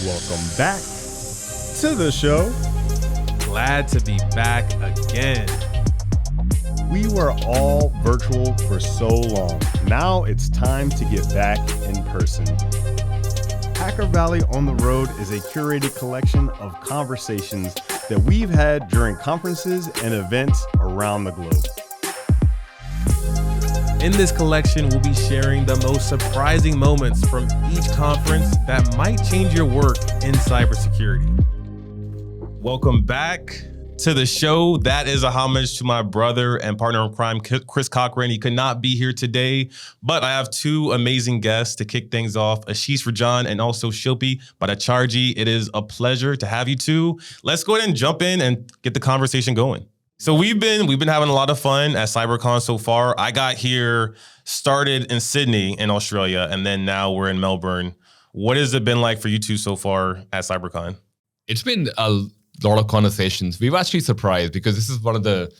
Welcome back to the show. Glad to be back again. We were all virtual for so long. Now it's time to get back in person. Hacker Valley on the Road is a curated collection of conversations that we've had during conferences and events around the globe. In this collection, we'll be sharing the most surprising moments from each conference that might change your work in cybersecurity. Welcome back to the show. That is a homage to my brother and partner in crime, Chris Cochran. He could not be here today, but I have two amazing guests to kick things off, Ashish Rajan and also Shilpi Bhattacharjee. It is a pleasure to have you two. Let's go ahead and jump in and get the conversation going. So we've been having a lot of fun at CyberCon so far. I got here, started in Sydney in Australia, and then now we're in Melbourne. What has it been like for you two so far at CyberCon? It's been a lot of conversations. We've actually surprised because this is one of the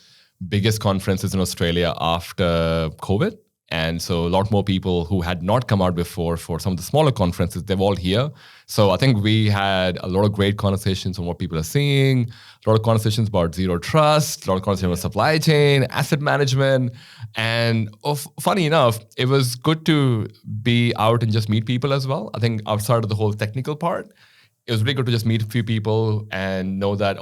biggest conferences in Australia after COVID. And so a lot more people who had not come out before for some of the smaller conferences, they're all here. So I think we had a lot of great conversations on what people are seeing, a lot of conversations about zero trust, a lot of conversations about supply chain, asset management. And funny enough, it was good to be out and just meet people as well. I think outside of the whole technical part, it was really good to just meet a few people and know that,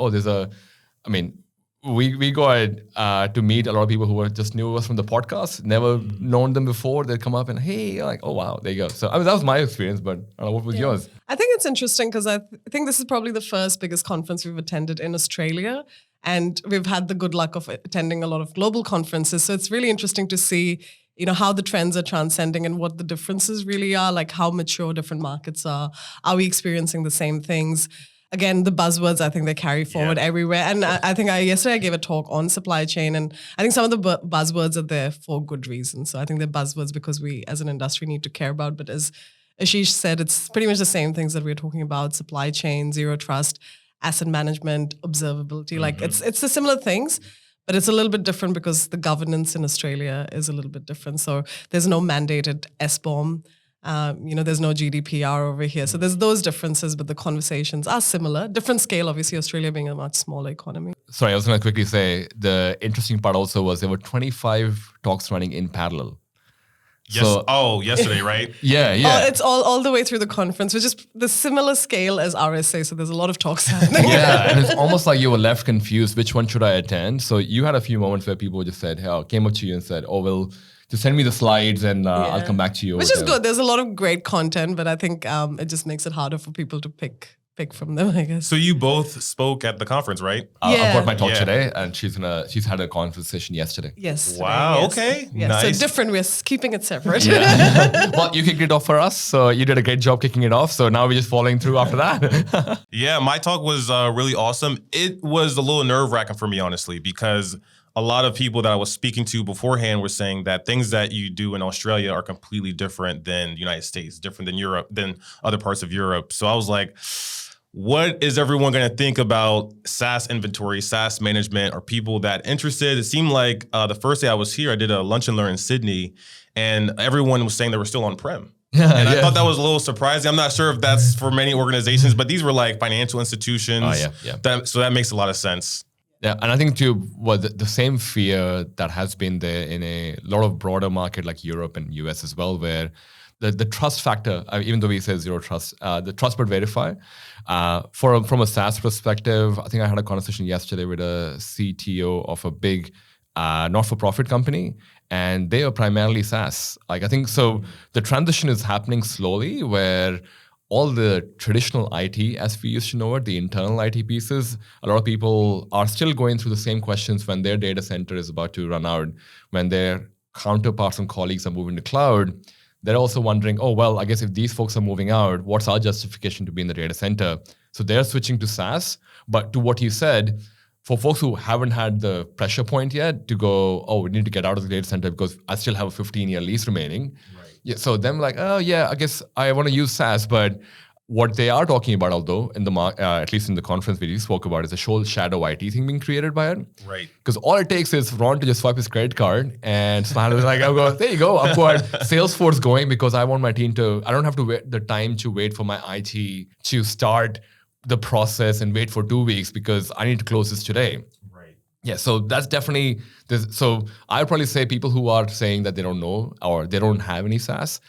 we go ahead to meet a lot of people who were just knew us from the podcast, never known them before. They'd come up and, hey, like, oh, wow, there you go. So that was my experience, but I don't know, what was yours? I think it's interesting because I think this is probably the first biggest conference we've attended in Australia. And we've had the good luck of attending a lot of global conferences. So it's really interesting to see, how the trends are transcending and what the differences really are, like how mature different markets are. Are we experiencing the same things? Again, the buzzwords, I think they carry forward everywhere. And I think yesterday I gave a talk on supply chain, and I think some of the buzzwords are there for good reasons. So I think they're buzzwords because we as an industry need to care about. But as Ashish said, it's pretty much the same things that we're talking about: supply chain, zero trust, asset management, observability. Like it's the similar things, but it's a little bit different because the governance in Australia is a little bit different. So there's no mandated SBOM. There's no GDPR over here. So there's those differences, but the conversations are similar. Different scale, obviously, Australia being a much smaller economy. Sorry, I was going to quickly say, the interesting part also was there were 25 talks running in parallel. Yes. Yesterday, right? Yeah. It's all the way through the conference, which is the similar scale as RSA. So there's a lot of talks happening. Yeah, and it's almost like you were left confused. Which one should I attend? So you had a few moments where people just said, came up to you and said, just send me the slides and I'll come back to you. Which is good. There's a lot of great content, but I think it just makes it harder for people to pick from them, I guess. So you both spoke at the conference, right? I've got my talk today, and she's had a conversation yesterday. Yes. Wow. Yes. Okay. Yes. Nice. So different. We're keeping it separate. Yeah. Well, you kicked it off for us, so you did a great job kicking it off. So now we're just following through after that. Yeah, my talk was really awesome. It was a little nerve-wracking for me, honestly, because a lot of people that I was speaking to beforehand were saying that things that you do in Australia are completely different than the United States, different than Europe, than other parts of Europe. So I was like, what is everyone going to think about SaaS inventory, SaaS management? Are people that interested? It seemed like the first day I was here, I did a lunch and learn in Sydney, and everyone was saying they were still on-prem. And I thought that was a little surprising. I'm not sure if that's for many organizations, but these were like financial institutions. So that makes a lot of sense. Yeah, and I think too, the same fear that has been there in a lot of broader market like Europe and US as well, where the trust factor, even though we say zero trust, the trust but verify, from a SaaS perspective, I think I had a conversation yesterday with a CTO of a big not-for-profit company, and they are primarily SaaS. Like I think so, the transition is happening slowly where all the traditional IT, as we used to know it, the internal IT pieces, a lot of people are still going through the same questions when their data center is about to run out, when their counterparts and colleagues are moving to cloud. They're also wondering, I guess if these folks are moving out, what's our justification to be in the data center? So they're switching to SaaS. But to what you said, for folks who haven't had the pressure point yet to go, we need to get out of the data center because I still have a 15-year lease remaining. Right. Yeah, so them like, I guess I want to use SaaS, but What they are talking about, although in the at least in the conference we spoke about, is a whole shadow IT thing being created by it. Right. Because all it takes is Ron to just swipe his credit card and smile. Like, I'll go, there you go. I've got Salesforce going because I want my team to. I don't have to wait the time to wait for my IT to start the process and wait for 2 weeks because I need to close this today. Right. Yeah. So that's definitely. So I'd probably say people who are saying that they don't know or they don't have any SaaS.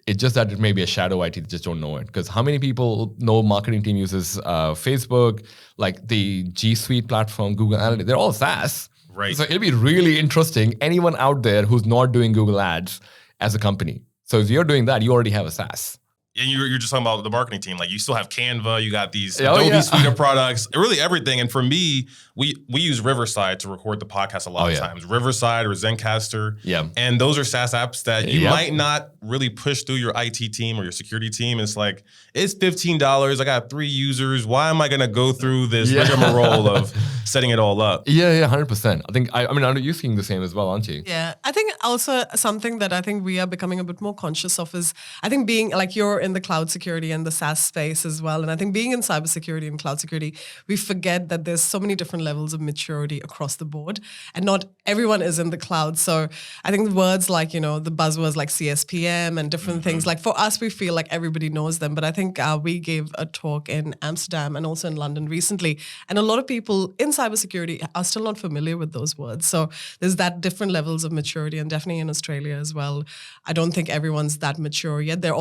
It's just that it may be a shadow IT, they just don't know it. Because how many people know marketing team uses Facebook, like the G Suite platform, Google Analytics, they're all SaaS. Right. So it'll be really interesting, anyone out there who's not doing Google Ads as a company. So if you're doing that, you already have a SaaS. And you're just talking about the marketing team. Like you still have Canva, you got these Adobe suite of products, really everything. And for me, we use Riverside to record the podcast a lot of times. Riverside or Zencaster. Yeah. And those are SaaS apps that you might not really push through your IT team or your security team. It's like, it's $15. I got 3 users. Why am I going to go through this rigmarole of setting it all up? Yeah, 100%. I think, I mean, are you seeing the same as well, aren't you? Yeah, I think also something that I think we are becoming a bit more conscious of is, I think being like you're in the cloud security and the SaaS space as well. And I think being in cybersecurity and cloud security, we forget that there's so many different levels of maturity across the board and not everyone is in the cloud. So I think the words like, the buzzwords like CSPM and different things, like for us, we feel like everybody knows them. But I think we gave a talk in Amsterdam and also in London recently. And a lot of people in cybersecurity are still not familiar with those words. So there's that different levels of maturity and definitely in Australia as well. I don't think everyone's that mature yet. There are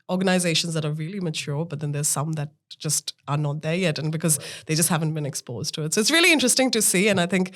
organizations that are really mature, but then there's some that just are not there yet, and because they just haven't been exposed to it. So it's really interesting to see, and I think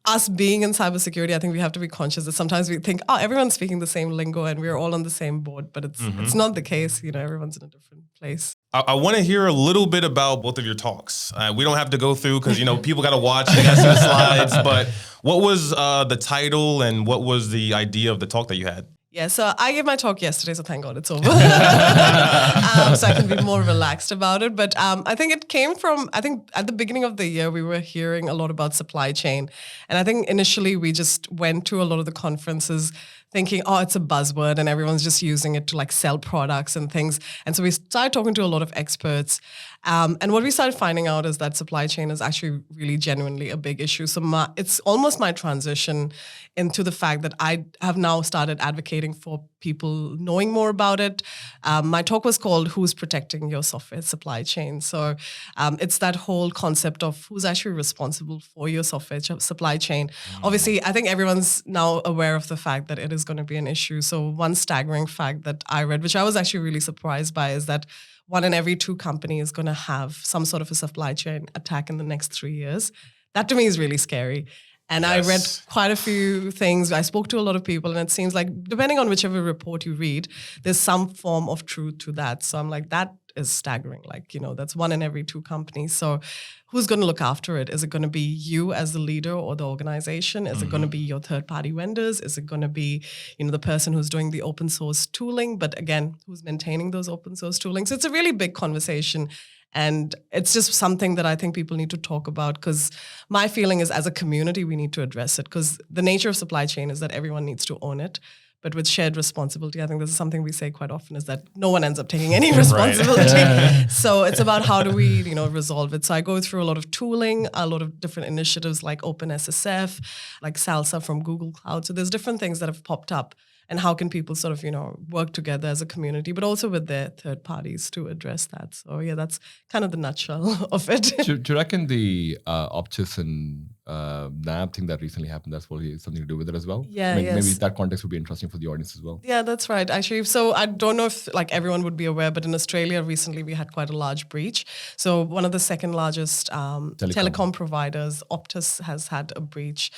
us being in cybersecurity, I think we have to be conscious that sometimes we think, everyone's speaking the same lingo and we're all on the same board, but it's not the case. Everyone's in a different place. I want to hear a little bit about both of your talks. We don't have to go through because, people got to watch and got some slides, but what was the title and what was the idea of the talk that you had? Yeah, so I gave my talk yesterday, so thank God it's over. So I can be more relaxed about it. But I think it came from, at the beginning of the year, we were hearing a lot about supply chain. And I think initially we just went to a lot of the conferences thinking, it's a buzzword and everyone's just using it to like sell products and things. And so we started talking to a lot of experts. And what we started finding out is that supply chain is actually really genuinely a big issue. So it's almost my transition into the fact that I have now started advocating for people knowing more about it. My talk was called Who's Protecting Your Software Supply Chain? So it's that whole concept of who's actually responsible for your software supply chain. Obviously, I think everyone's now aware of the fact that it is going to be an issue. So one staggering fact that I read, which I was actually really surprised by, is that 1 in every 2 companies is going to have some sort of a supply chain attack in the next 3 years. That to me is really scary. And I read quite a few things. I spoke to a lot of people, and it seems like depending on whichever report you read, there's some form of truth to that. So I'm like, that is staggering. Like, that's 1 in every 2 companies. So who's going to look after it? Is it going to be you as the leader or the organization? Is it going to be your third-party vendors? Is it going to be, the person who's doing the open source tooling? But again, who's maintaining those open source tooling? So it's a really big conversation. And it's just something that I think people need to talk about, because my feeling is as a community, we need to address it, because the nature of supply chain is that everyone needs to own it. But with shared responsibility, I think this is something we say quite often, is that no one ends up taking any responsibility. So it's about how do we, resolve it. So I go through a lot of tooling, a lot of different initiatives like OpenSSF, like Salsa from Google Cloud. So there's different things that have popped up. And how can people sort of, work together as a community, but also with their third parties to address that. So yeah, that's kind of the nutshell of it. Do you reckon the Optus and NAB thing that recently happened, that's probably something to do with it as well? Yeah, maybe that context would be interesting for the audience as well. Yeah, that's right. Actually, so I don't know if everyone would be aware, but in Australia recently we had quite a large breach. So one of the second largest telecom providers, Optus, has had a breach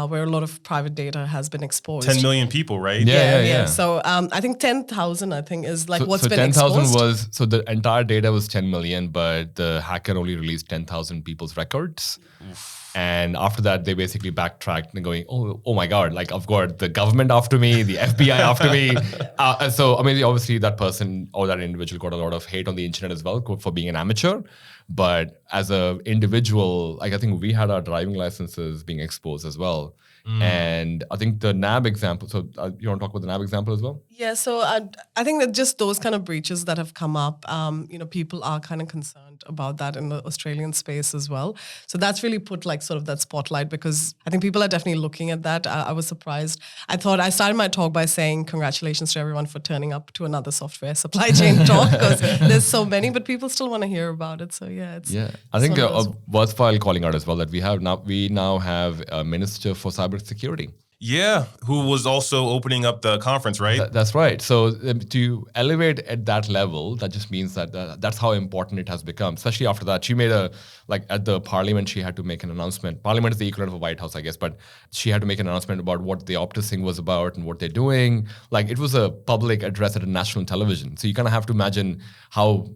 where a lot of private data has been exposed. 10 million people, right? Yeah. So I think 10,000, is what's been 10,000 exposed. was, so the entire data was 10 million, but the hacker only released 10,000 people's records. Oof. And after that, they basically backtracked and going, oh my God, I've got the government after me, the FBI after me. So, obviously that person or that individual got a lot of hate on the internet as well for being an amateur. But as an individual, I think we had our driving licenses being exposed as well. And I think the NAB example, so you want to talk about the NAB example as well? Yeah, so I think that just those kind of breaches that have come up, people are kind of concerned about that in the Australian space as well. So that's really put like sort of that spotlight, because I think people are definitely looking at that. I was surprised. I started my talk by saying congratulations to everyone for turning up to another software supply chain talk, because there's so many, but people still want to hear about it. So I think worthwhile calling out as well that we now have a minister for cybersecurity. Yeah, who was also opening up the conference, right? That's right. So to elevate at that level, that just means that that's how important it has become. Especially after that, she made at the parliament, she had to make an announcement. Parliament is the equivalent of a White House, I guess, but she had to make an announcement about what the Optus thing was about and what they're doing. Like, it was a public address at a national television. So you kind of have to imagine how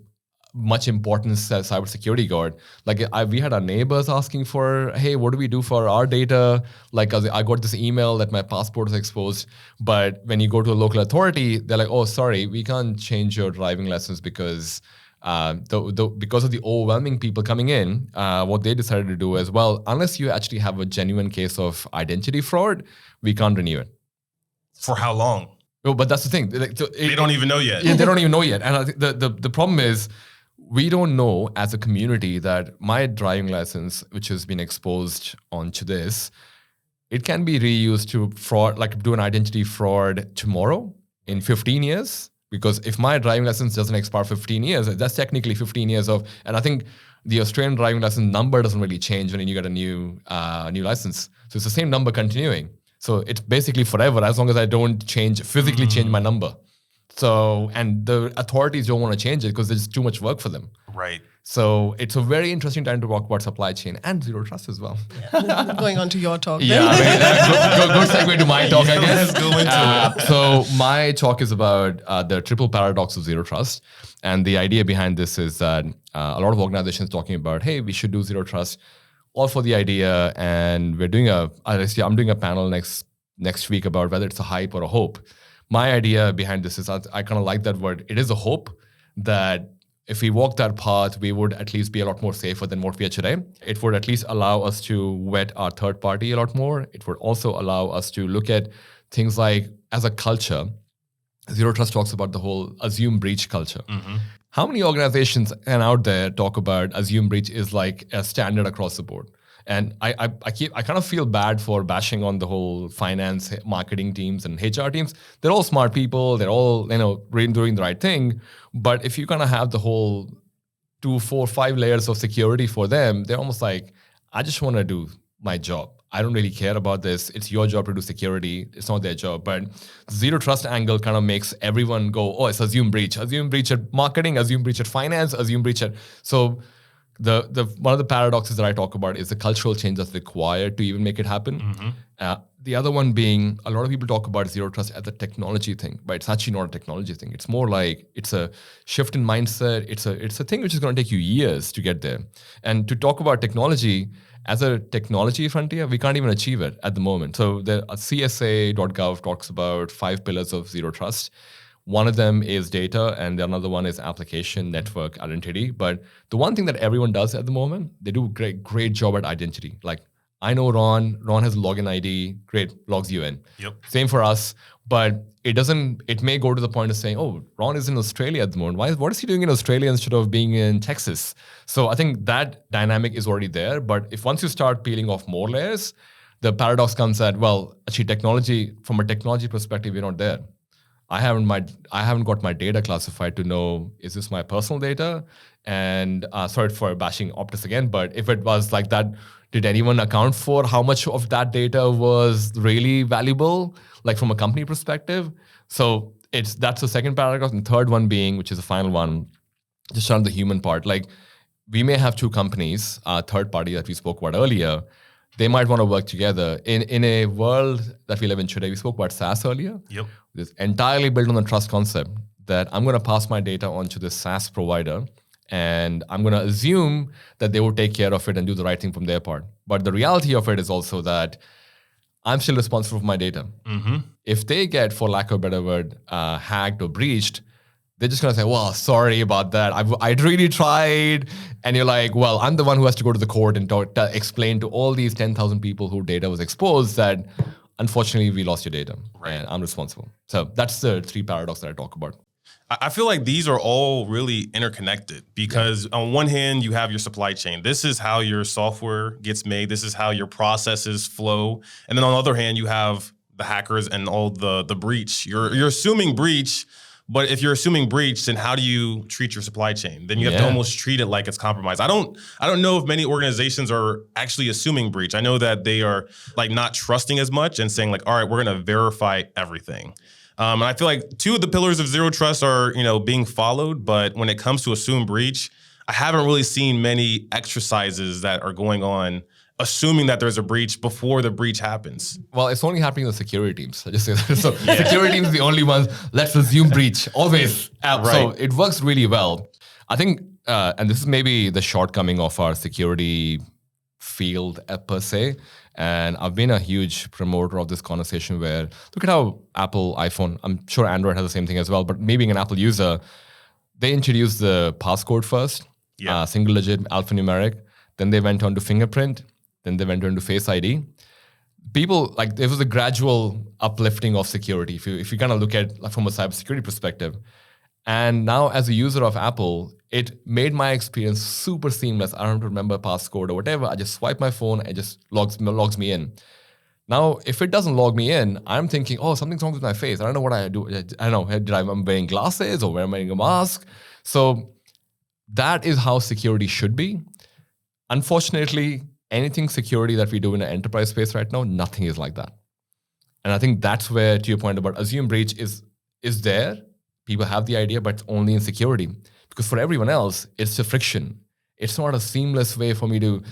much importance cybersecurity got. Like, we had our neighbors asking for, hey, what do we do for our data? Like, I got this email that my passport is exposed. But when you go to a local authority, they're like, oh, sorry, we can't change your driving license because because of the overwhelming people coming in, what they decided to do as well, unless you actually have a genuine case of identity fraud, we can't renew it. For how long? Oh, but that's the thing. They don't even know yet. Yeah, they don't even know yet. And I think the problem is, we don't know as a community that my driving license, which has been exposed onto this, it can be reused to fraud, like do an identity fraud tomorrow in 15 years. Because if my driving license doesn't expire 15 years, that's technically 15 years of, and I think the Australian driving license number doesn't really change when you get a new license. So it's the same number continuing. So it's basically forever as long as I don't physically change my number. So, and the authorities don't want to change it because there's too much work for them. Right. So it's a very interesting time to talk about supply chain and zero trust as well. Yeah. Going on to your talk. Yeah, good segue to my talk, I guess. Let's go into it. So my talk is about the triple paradox of zero trust. And the idea behind this is that a lot of organizations talking about, hey, we should do zero trust, all for the idea. And I'm doing a panel next week about whether it's a hype or a hope. My idea behind this is I kind of like that word. It is a hope that if we walk that path, we would at least be a lot more safer than what we are today. It would at least allow us to vet our third party a lot more. It would also allow us to look at things like, as a culture, zero trust talks about the whole assume breach culture. Mm-hmm. How many organizations out there talk about assume breach is like a standard across the board? And I kind of feel bad for bashing on the whole finance, marketing teams and HR teams. They're all smart people. They're all, doing the right thing. But if you kind of have the whole 2, 4, 5 layers of security for them, they're almost like, I just want to do my job. I don't really care about this. It's your job to do security. It's not their job. But zero trust angle kind of makes everyone go, oh, it's assume breach. Assume breach at marketing, assume breach at finance, assume breach at... So the one of the paradoxes that I talk about is the cultural change that's required to even make it happen. Mm-hmm. The other one being, a lot of people talk about zero trust as a technology thing, but it's actually not a technology thing. It's more like it's a shift in mindset. It's a thing which is going to take you years to get there. And to talk about technology as a technology frontier, we can't even achieve it at the moment. So the CSA.gov talks about 5 pillars of zero trust. One of them is data, and the another one is application, network, identity. But the one thing that everyone does at the moment, they do a great job at identity. Like, I know Ron has a login ID, great, logs you in. Yep. Same for us, but it may go to the point of saying, oh, Ron is in Australia at the moment. What is he doing in Australia instead of being in Texas? So I think that dynamic is already there. But once you start peeling off more layers, the paradox comes that, well, actually from a technology perspective, we're not there. I haven't got my data classified to know, is this my personal data? And sorry for bashing Optus again, but if it was like that, did anyone account for how much of that data was really valuable, like from a company perspective? So that's the second paragraph. And third one being, which is the final one, just on the human part. Like, we may have 2 companies, third party that we spoke about earlier. They might want to work together. In a world that we live in today, we spoke about SaaS earlier. Yep. It's entirely built on the trust concept that I'm going to pass my data onto the SaaS provider, and I'm going to assume that they will take care of it and do the right thing from their part. But the reality of it is also that I'm still responsible for my data. Mm-hmm. If they get, for lack of a better word, hacked or breached, they're just going to say, well, sorry about that. I'd really tried. And you're like, well, I'm the one who has to go to the court and explain to all these 10,000 people whose data was exposed that unfortunately we lost your data and I'm responsible. So that's the three paradoxes that I talk about. I feel like these are all really interconnected because on one hand, you have your supply chain. This is how your software gets made. This is how your processes flow. And then on the other hand, you have the hackers and all the breach. You're assuming breach, but if you're assuming breach, then how do you treat your supply chain? Then you have to almost treat it like it's compromised. I don't know if many organizations are actually assuming breach. I know that they are like not trusting as much and saying like, all right, we're going to verify everything. And I feel like two of the pillars of zero trust are, being followed. But when it comes to assume breach, I haven't really seen many exercises that are going on assuming that there's a breach before the breach happens. Well, it's only happening in the security teams. I just say that. So security teams are the only ones. Let's assume breach always. Right. So it works really well. I think, and this is maybe the shortcoming of our security field per se. And I've been a huge promoter of this conversation where look at how Apple iPhone, I'm sure Android has the same thing as well, but me being an Apple user, they introduced the passcode first, single digit alphanumeric. Then they went on to fingerprint. Then they went on to Face ID. People, like there was a gradual uplifting of security if you kind of look at like, from a cybersecurity perspective. And now as a user of Apple, it made my experience super seamless. I don't have to remember passcode or whatever. I just swipe my phone and it just logs me in. Now, if it doesn't log me in, I'm thinking, oh, something's wrong with my face. I don't know what I do. I don't know, I'm wearing glasses or am I wearing a mask? So that is how security should be. Unfortunately, anything security that we do in an enterprise space right now, nothing is like that. And I think that's where, to your point about assume breach is there. People have the idea, but it's only in security. Because for everyone else, it's a friction. It's not a seamless way for me to,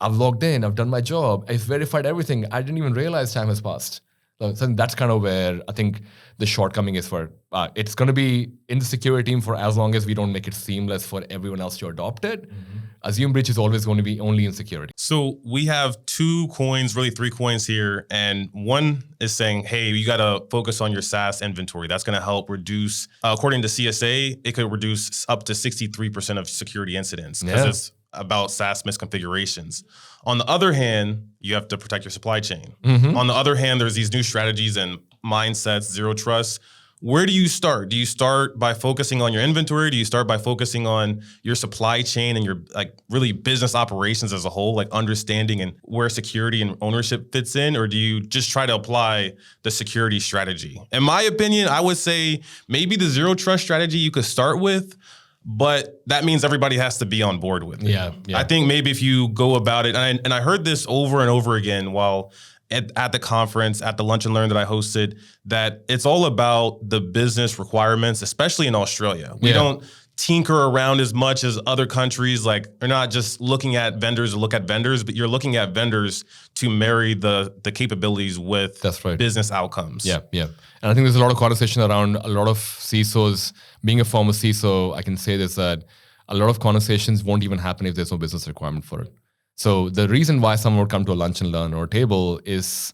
I've logged in, I've done my job, I've verified everything. I didn't even realize time has passed. So that's kind of where I think the shortcoming is for, it's going to be in the security team for as long as we don't make it seamless for everyone else to adopt it. Mm-hmm. Assume breach is always going to be only in security. So we have 2 coins, really 3 coins here. And one is saying, hey, you got to focus on your SaaS inventory. That's going to help reduce, according to CSA, it could reduce up to 63% of security incidents because it's about SaaS misconfigurations. On the other hand, you have to protect your supply chain. Mm-hmm. On the other hand, there's these new strategies and mindsets, zero trust. Where do you start? Do you start by focusing on your inventory? Do you start by focusing on your supply chain and your like really business operations as a whole, like understanding and where security and ownership fits in? Or do you just try to apply the security strategy? In my opinion, I would say maybe the zero trust strategy you could start with, but that means everybody has to be on board with it. Yeah. I think maybe if you go about it, and I heard this over and over again while at the conference, at the Lunch and Learn that I hosted, that it's all about the business requirements, especially in Australia. We don't tinker around as much as other countries. Like, you're not just looking at vendors to look at vendors, but you're looking at vendors to marry the capabilities with business outcomes. Yeah. And I think there's a lot of conversation around a lot of CISOs. Being a former CISO, I can say this, that a lot of conversations won't even happen if there's no business requirement for it. So the reason why someone would come to a lunch and learn or a table is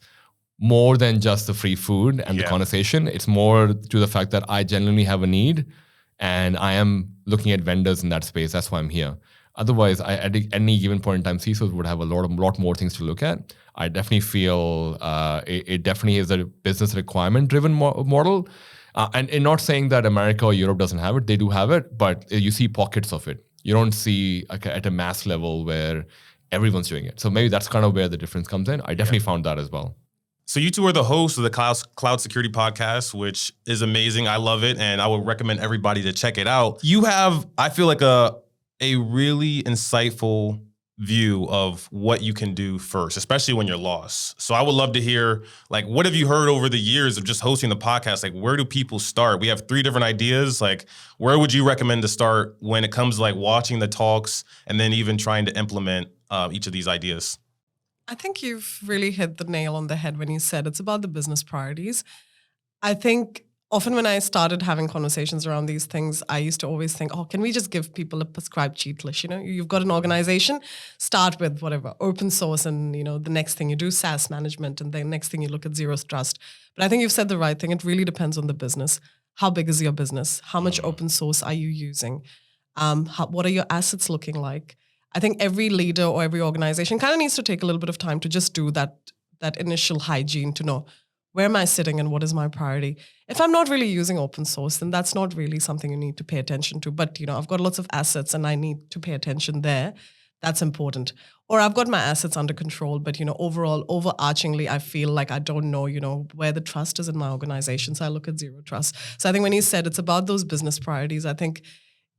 more than just the free food and the conversation. It's more to the fact that I genuinely have a need and I am looking at vendors in that space. That's why I'm here. Otherwise, at any given point in time, CISOs would have a lot more things to look at. I definitely feel it definitely is a business requirement-driven model. And not saying that America or Europe doesn't have it. They do have it, but you see pockets of it. You don't see at a mass level where everyone's doing it. So maybe that's kind of where the difference comes in. I definitely found that as well. So you two are the hosts of the Cloud Security Podcast, which is amazing. I love it, and I would recommend everybody to check it out. You have, I feel like, a really insightful view of what you can do first, especially when you're lost. So I would love to hear, like, what have you heard over the years of just hosting the podcast? Like, where do people start? We have 3 different ideas. Like, where would you recommend to start when it comes to like watching the talks and then even trying to implement each of these ideas? I think you've really hit the nail on the head when you said it's about the business priorities. I think often when I started having conversations around these things, I used to always think, can we just give people a prescribed cheat list? You've got an organization, start with whatever, open source, and the next thing you do SaaS management, and the next thing you look at zero trust. But I think you've said the right thing. It really depends on the business. how big is your business? How much open source are you using? What are your assets looking like? I think every leader or every organization kind of needs to take a little bit of time to just do that initial hygiene to know, where am I sitting and what is my priority? If I'm not really using open source, then that's not really something you need to pay attention to. But, I've got lots of assets and I need to pay attention there. That's important. Or I've got my assets under control, but, overall, overarchingly, I feel like I don't know, where the trust is in my organization. So I look at zero trust. So I think when he said it's about those business priorities, I think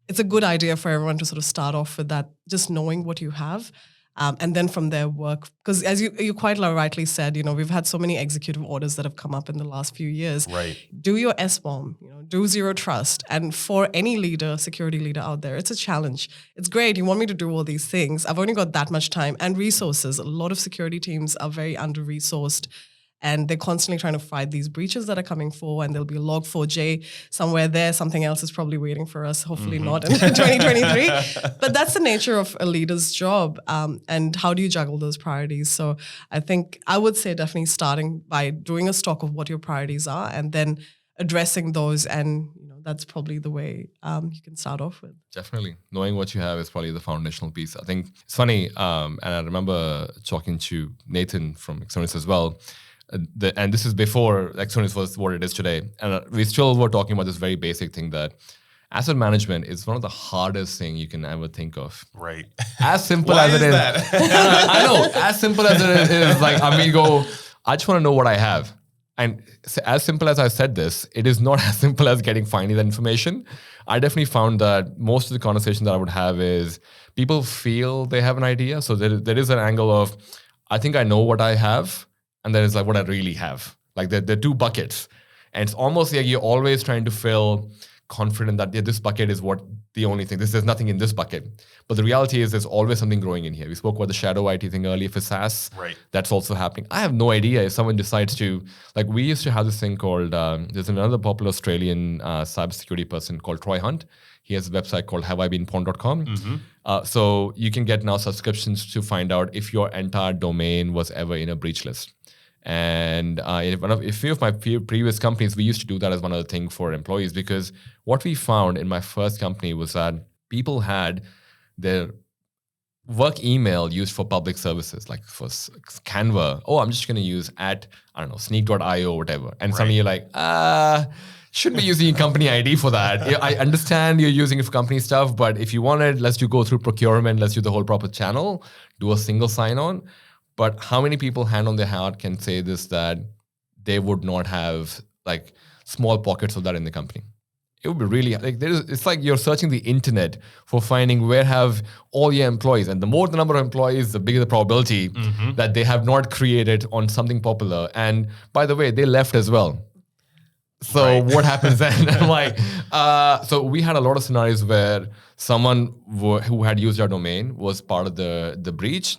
it's a good idea for everyone to sort of start off with that, just knowing what you have. And then from there work, because as you quite rightly said, we've had so many executive orders that have come up in the last few years. Right. Do your SBOM, do zero trust. And for any leader, security leader out there, it's a challenge. It's great. You want me to do all these things. I've only got that much time and resources. A lot of security teams are very under-resourced. And they're constantly trying to fight these breaches that are coming forward, and there'll be a Log4j somewhere there. Something else is probably waiting for us, hopefully not in 2023. But that's the nature of a leader's job. And how do you juggle those priorities? So I think I would say definitely starting by doing a stock of what your priorities are and then addressing those. And that's probably the way you can start off with. Definitely. Knowing what you have is probably the foundational piece. I think it's funny, and I remember talking to Nathan from Exonis as well. And this is before Exonis was what it is today. And we still were talking about this very basic thing that asset management is one of the hardest things you can ever think of. Right. As simple Why as is it is. that? I know. As simple as it is, like, I just want to know what I have. And as simple as I said this, it is not as simple as getting finding that information. I definitely found that most of the conversation that I would have is people feel they have an idea. So there is an angle of, I think I know what I have. And then it's like what I really have. Like there are two buckets. And it's almost like you're always trying to feel confident that this bucket is what the only thing. There's nothing in this bucket. But the reality is there's always something growing in here. We spoke about the shadow IT thing earlier for SaaS. Right. That's also happening. I have no idea if someone decides to, like we used to have this thing called, there's another popular Australian cybersecurity person called Troy Hunt. He has a website called haveibeenpawned.com. Mm-hmm. So you can get now subscriptions to find out if your entire domain was ever in a breach list. And in a few of my previous companies, we used to do that as one of the things for employees, because what we found in my first company was that people had their work email used for public services, like for Canva. Oh, I'm just going to use @sneak.io or whatever. And suddenly you're like, shouldn't be using company ID for that. Yeah, I understand you're using it for company stuff, but if you want it, let's go through procurement, let's do the whole proper channel, do a single sign-on. But how many people hand on their heart can say this, that they would not have like small pockets of that in the company? It would be really like it's like you're searching the internet for finding where have all your employees, and the more the number of employees, the bigger the probability that they have not created on something popular. And by the way, they left as well. So what happens then? I'm like, so we had a lot of scenarios where someone who had used our domain was part of the breach.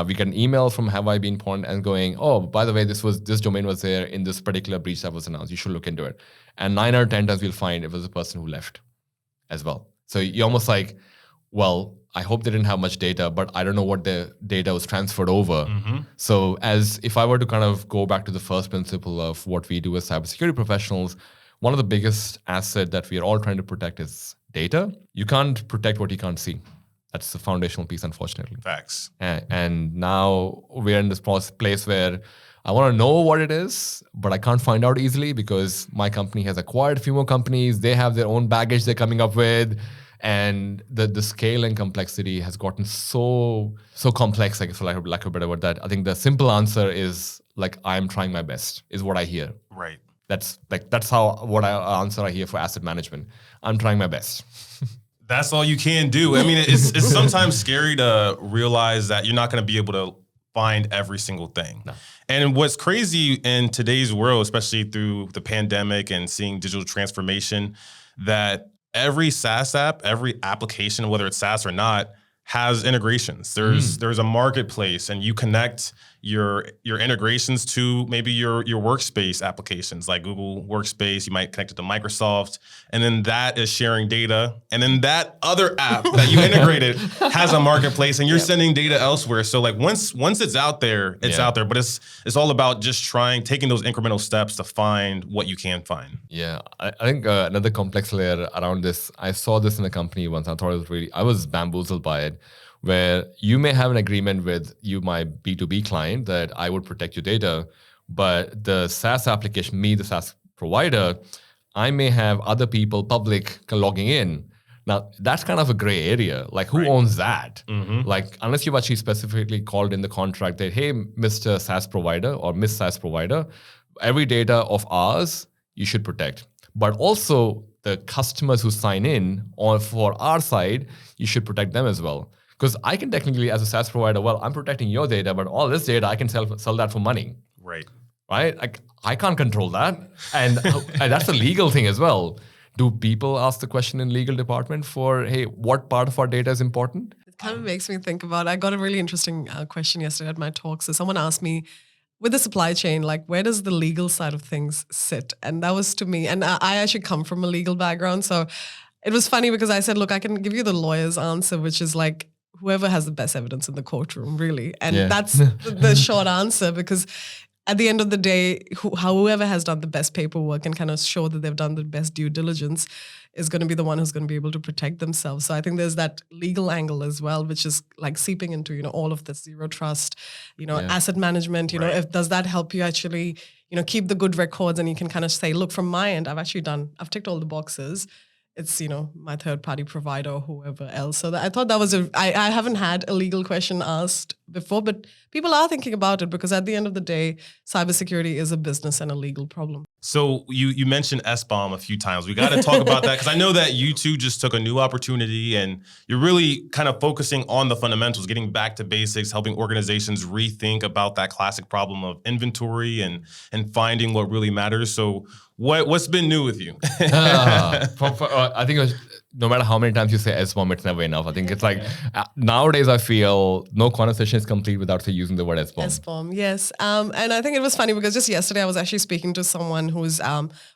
We get an email from Have I Been Pawned and going, oh, by the way, this domain was there in this particular breach that was announced. You should look into it. And 9 out of 10 times we'll find it was a person who left as well. So you're almost like, well, I hope they didn't have much data, but I don't know what the data was transferred over. So if I were to kind of go back to the first principle of what we do as cybersecurity professionals, one of the biggest assets that we are all trying to protect is data. You can't protect what you can't see. That's the foundational piece, unfortunately. Facts. And now we're in this place where I want to know what it is, but I can't find out easily because my company has acquired a few more companies. They have their own baggage they're coming up with. And the scale and complexity has gotten so complex, like for lack of a better word, that I think the simple answer is like, I'm trying my best, is what I hear. Right. That's what answer I hear for asset management. I'm trying my best. That's all you can do. I mean, it's sometimes scary to realize that you're not going to be able to find every single thing. No. And what's crazy in today's world, especially through the pandemic and seeing digital transformation, that every SaaS app, every application, whether it's SaaS or not, has integrations. There's a marketplace, and you connect your integrations to maybe your workspace applications like Google Workspace. You might connect it to Microsoft, and then that is sharing data. And then that other app that you integrated has a marketplace, and you're sending data elsewhere. So like once it's out there, it's out there. But it's all about just taking those incremental steps to find what you can find. Yeah, I think another complex layer around this. I saw this in a company once. I thought I was bamboozled by it. Where you may have an agreement with my B2B client that I would protect your data, but the SaaS application, the SaaS provider, I may have other people, public, logging in. Now, that's kind of a gray area. Like, who owns that? Like, unless you've actually specifically called in the contract that, hey, Mr. SaaS provider or Miss SaaS provider, every data of ours, you should protect. But also, the customers who sign in for our side, you should protect them as well. Because I can technically, as a SaaS provider, I'm protecting your data, but all this data, I can sell that for money. Right? I can't control that. And that's a legal thing as well. Do people ask the question in legal department for, hey, what part of our data is important? It kind of makes me think about, I got a really interesting question yesterday at my talk. So someone asked me, with the supply chain, like where does the legal side of things sit? And that was to me, and I actually come from a legal background. So it was funny because I said, look, I can give you the lawyer's answer, which is like, whoever has the best evidence in the courtroom, really. And that's the short answer, because at the end of the day, whoever has done the best paperwork and kind of show that they've done the best due diligence is going to be the one who's going to be able to protect themselves. So I think there's that legal angle as well, which is like seeping into, all of this zero trust, asset management, does that help you actually, keep the good records, and you can kind of say, look, from my end, I've ticked all the boxes. It's, my third party provider or whoever else. So I thought that was I haven't had a legal question asked before, but people are thinking about it, because at the end of the day, cybersecurity is a business and a legal problem. So you mentioned SBOM a few times. We got to talk about that, because I know that you two just took a new opportunity and you're really kind of focusing on the fundamentals, getting back to basics, helping organizations rethink about that classic problem of inventory and finding what really matters. So what's been new with you? I think no matter how many times you say SBOM, it's never enough. I think it's like nowadays I feel no conversation is complete without using the word SBOM. SBOM, yes. And I think it was funny because just yesterday I was actually speaking to someone who's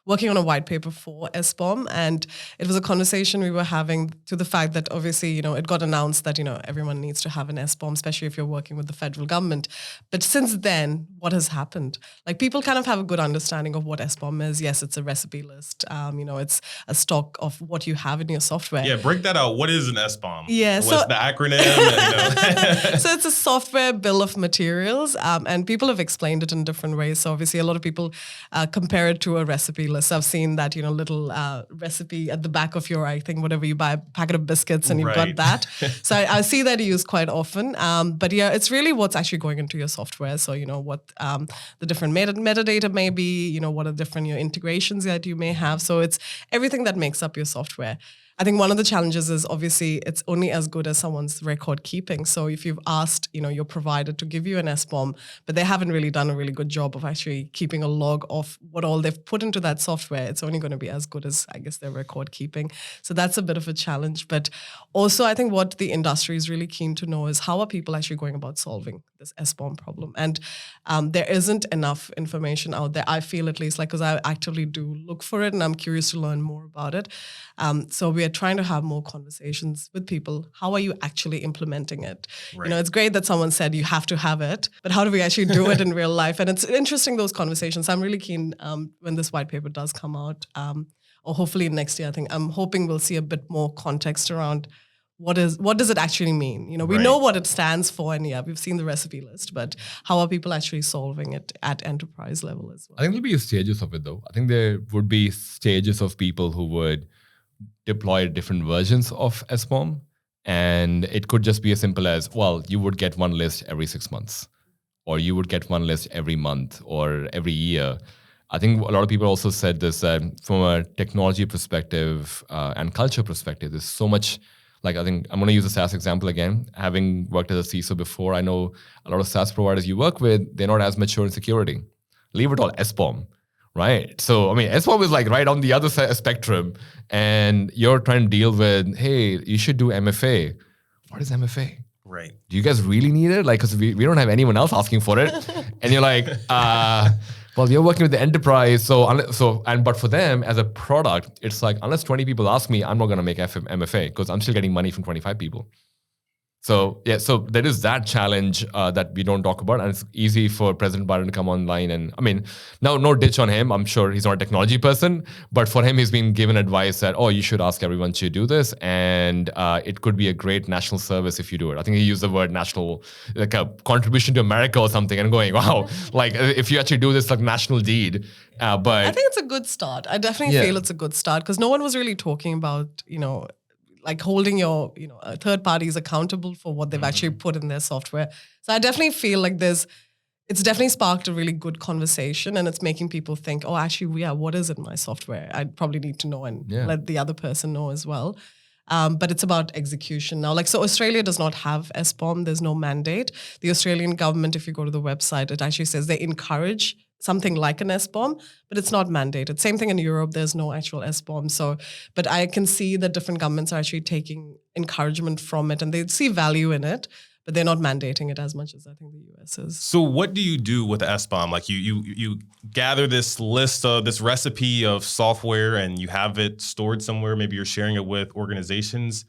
working on a white paper for SBOM, and it was a conversation we were having to the fact that obviously, it got announced that, everyone needs to have an SBOM, especially if you're working with the federal government. But since then, what has happened? Like, people kind of have a good understanding of what SBOM is. Yes, it's a recipe list. It's a stock of what you have in your software. Yeah, break that out. What is an SBOM? Yeah, what's the acronym? So it's a software bill of materials, and people have explained it in different ways. So obviously, a lot of people compare it to a recipe list. I've seen that little recipe at the back of your, I think, whatever you buy, a packet of biscuits, and you've got that. So I see that used quite often. But yeah, it's really what's actually going into your software. So what the different metadata may be. What are different integrations that you may have. So it's everything that makes up your software. I think one of the challenges is obviously it's only as good as someone's record keeping. So if you've asked, your provider to give you an SBOM, but they haven't really done a really good job of actually keeping a log of what all they've put into that software, it's only going to be as good as, I guess, their record keeping. So that's a bit of a challenge. But also, I think what the industry is really keen to know is how are people actually going about solving this SBOM problem? And there isn't enough information out there, I feel, at least, because I actively do look for it and I'm curious to learn more about it. So we are trying to have more conversations with people. How are you actually implementing it? Right. It's great that someone said you have to have it, but how do we actually do it in real life? And it's interesting, those conversations. I'm really keen when this white paper does come out, or hopefully next year. I'm hoping we'll see a bit more context around what does it actually mean? We know what it stands for, and we've seen the recipe list, but how are people actually solving it at enterprise level as well? I think there'll be stages of it, though. I think there would be stages of people who would deploy different versions of SBOM, and it could just be as simple as, well, you would get one list every 6 months, or you would get one list every month or every year. I think a lot of people also said this, from a technology perspective and culture perspective, there's so much. Like, I think I'm going to use a SaaS example again. Having worked as a CISO before, I know a lot of SaaS providers you work with, they're not as mature in security. Leave it all SBOM, right? So, SBOM is like right on the other spectrum, and you're trying to deal with, hey, you should do MFA. What is MFA? Right. Do you guys really need it? Like, because we don't have anyone else asking for it. And you're like, well, you're working with the enterprise. But for them as a product, it's like, unless 20 people ask me, I'm not going to make MFA because I'm still getting money from 25 people. So there is that challenge that we don't talk about, and it's easy for President Biden to come online. And I mean, no ditch on him. I'm sure he's not a technology person, but for him, he's been given advice that, you should ask everyone to do this, and it could be a great national service if you do it. I think he used the word national, like a contribution to America or something, and going, wow, like if you actually do this, like national deed. But I think it's a good start. I definitely feel it's a good start because no one was really talking about, like holding your, third parties accountable for what they've actually put in their software. So I definitely feel like it's definitely sparked a really good conversation, and it's making people think, actually, what is in my software? I probably need to know and let the other person know as well. But it's about execution now. So Australia does not have SBOM. There's no mandate. The Australian government, if you go to the website, it actually says they encourage something like an SBOM, but it's not mandated. Same thing in Europe, there's no actual SBOM. So, but I can see that different governments are actually taking encouragement from it and they see value in it, but they're not mandating it as much as I think the US is. So what do you do with the SBOM? Like you gather this list of this recipe of software and you have it stored somewhere. Maybe you're sharing it with organizations.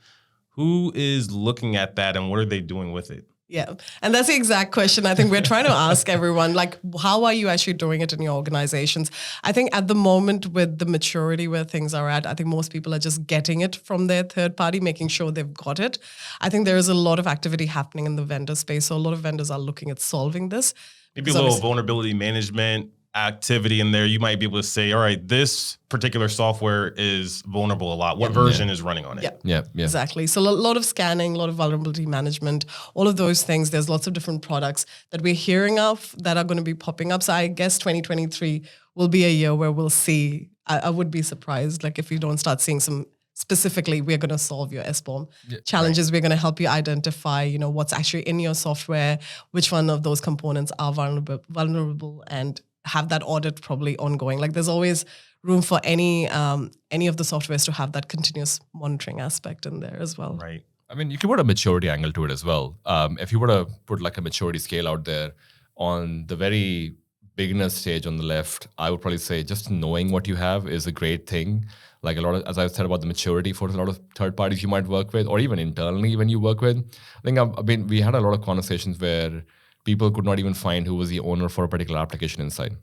Who is looking at that and what are they doing with it? Yeah. And that's the exact question I think we're trying to ask everyone. Like, how are you actually doing it in your organizations? I think at the moment with the maturity where things are at, I think most people are just getting it from their third party, making sure they've got it. I think there is a lot of activity happening in the vendor space. So a lot of vendors are looking at solving this. Maybe a little vulnerability management activity in there. You might be able to say, all right, this particular software is vulnerable a lot. What version is running on it? Yeah. Exactly. So a lot of scanning, a lot of vulnerability management, all of those things. There's lots of different products that we're hearing of that are going to be popping up. So I guess 2023 will be a year where we'll see, I would be surprised, like if you don't start seeing some specifically, we're going to solve your SBOM challenges. Right. We're going to help you identify, what's actually in your software, which one of those components are vulnerable and have that audit probably ongoing. Like there's always room for any of the softwares to have that continuous monitoring aspect in there as well. Right. I mean, you can put a maturity angle to it as well. If you were to put like a maturity scale out there on the very beginner stage on the left, I would probably say just knowing what you have is a great thing. Like a lot of, as I said about the maturity for a lot of third parties you might work with, or even internally when you work with. I think we had a lot of conversations where people could not even find who was the owner for a particular application inside.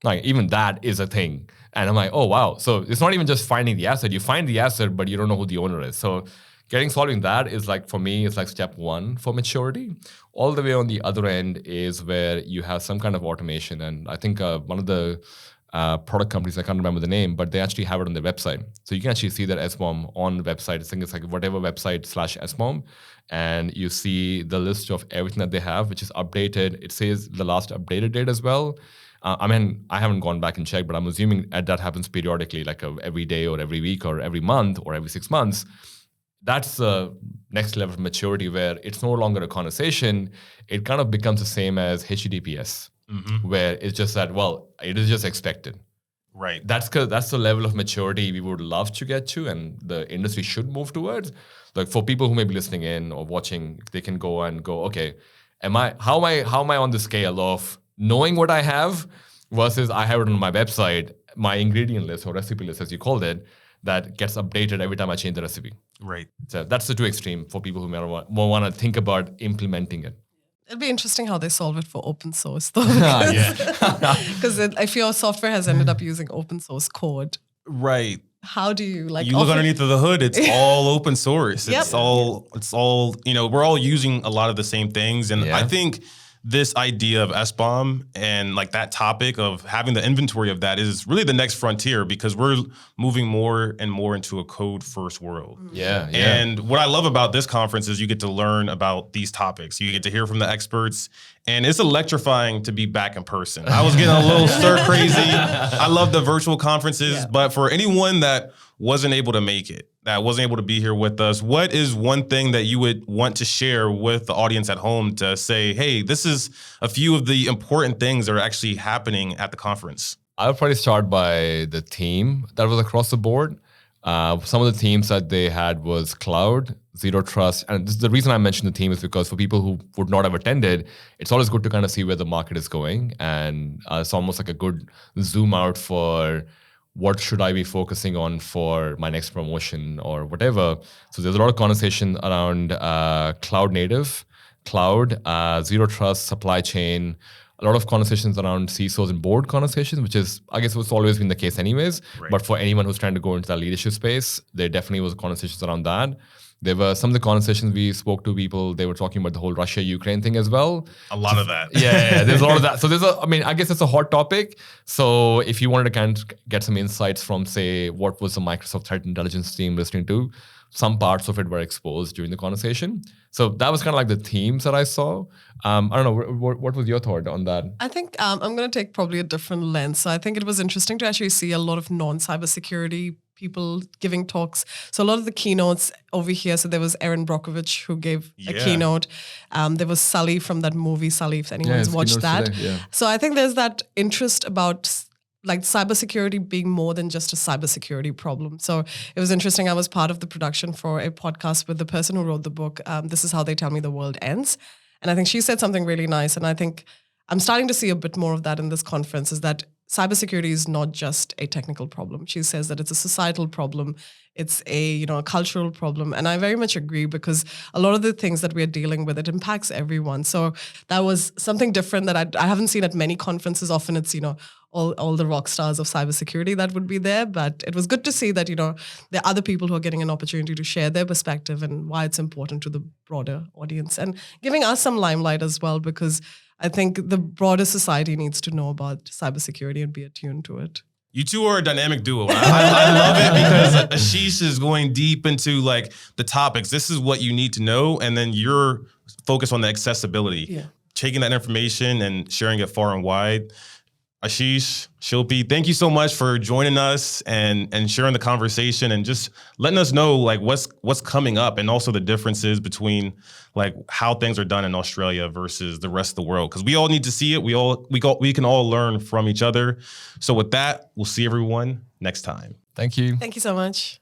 Like even that is a thing. And I'm like, oh, wow. So it's not even just finding the asset. You find the asset, but you don't know who the owner is. So solving that is like, for me, it's like step one for maturity. All the way on the other end is where you have some kind of automation. And I think one of the product companies, I can't remember the name, but they actually have it on their website. So you can actually see that SBOM on the website. I think it's like whatever website /SBOM. And you see the list of everything that they have, which is updated. It says the last updated date as well. I mean, I haven't gone back and checked, but I'm assuming that happens periodically, like every day or every week or every month or every 6 months. That's the next level of maturity where it's no longer a conversation. It kind of becomes the same as HTTPS, where it's just that, well, it is just expected. Right. That's the level of maturity we would love to get to and the industry should move towards. Like for people who may be listening in or watching, they can go, okay, how am I on the scale of knowing what I have versus I have it on my website, my ingredient list or recipe list, as you called it, that gets updated every time I change the recipe. Right. So that's the two extreme for people who may want to think about implementing it. It'll be interesting how they solve it for open source, though. Because if your software has ended up using open source code, right? How do you You look underneath of the hood? It's all open source. Yep. It's all. We're all using a lot of the same things, and I think this idea of SBOM and like that topic of having the inventory of that is really the next frontier because we're moving more and more into a code first world. Yeah. And what I love about this conference is you get to learn about these topics. You get to hear from the experts and it's electrifying to be back in person. I was getting a little stir crazy. I love the virtual conferences, but for anyone that wasn't able to make it, that wasn't able to be here with us, what is one thing that you would want to share with the audience at home to say, hey, this is a few of the important things that are actually happening at the conference? I would probably start by the theme that was across the board. Some of the themes that they had was cloud, zero trust. And this is the reason I mentioned the theme is because for people who would not have attended, it's always good to kind of see where the market is going. And it's almost like a good zoom out for what should I be focusing on for my next promotion or whatever. So there's a lot of conversation around cloud native, cloud, zero trust, supply chain, a lot of conversations around CISOs and board conversations, which is, I guess, what's always been the case anyways. Right. But for anyone who's trying to go into that leadership space, there definitely was conversations around that. There were some of the conversations we spoke to people, they were talking about the whole Russia-Ukraine thing as well. A lot of that. Yeah, there's a lot of that. So I guess it's a hot topic. So if you wanted to kind of get some insights from, say, what was the Microsoft Threat Intelligence team listening to, some parts of it were exposed during the conversation. So that was kind of like the themes that I saw. I don't know, what was your thought on that? I think I'm going to take probably a different lens. So I think it was interesting to actually see a lot of non-cybersecurity people giving talks. So a lot of the keynotes over here, so there was Erin Brockovich who gave a keynote. There was Sully from that movie, Sully, if anyone's watched that. Today, So I think there's that interest about like cybersecurity being more than just a cybersecurity problem. So it was interesting. I was part of the production for a podcast with the person who wrote the book, This Is How They Tell Me the World Ends. And I think she said something really nice. And I think I'm starting to see a bit more of that in this conference, is that cybersecurity is not just a technical problem. She says that it's a societal problem. It's a cultural problem. And I very much agree, because a lot of the things that we're dealing with, it impacts everyone. So that was something different that I haven't seen at many conferences. Often it's, all the rock stars of cybersecurity that would be there. But it was good to see that, there are other people who are getting an opportunity to share their perspective and why it's important to the broader audience, and giving us some limelight as well, because I think the broader society needs to know about cybersecurity and be attuned to it. You two are a dynamic duo. I love it because Ashish is going deep into like the topics. This is what you need to know. And then you're focused on the accessibility, taking that information and sharing it far and wide. Ashish, Shilpi, thank you so much for joining us and sharing the conversation and just letting us know like what's coming up, and also the differences between like how things are done in Australia versus the rest of the world. Because we all need to see it. We can all learn from each other. So with that, we'll see everyone next time. Thank you. Thank you so much.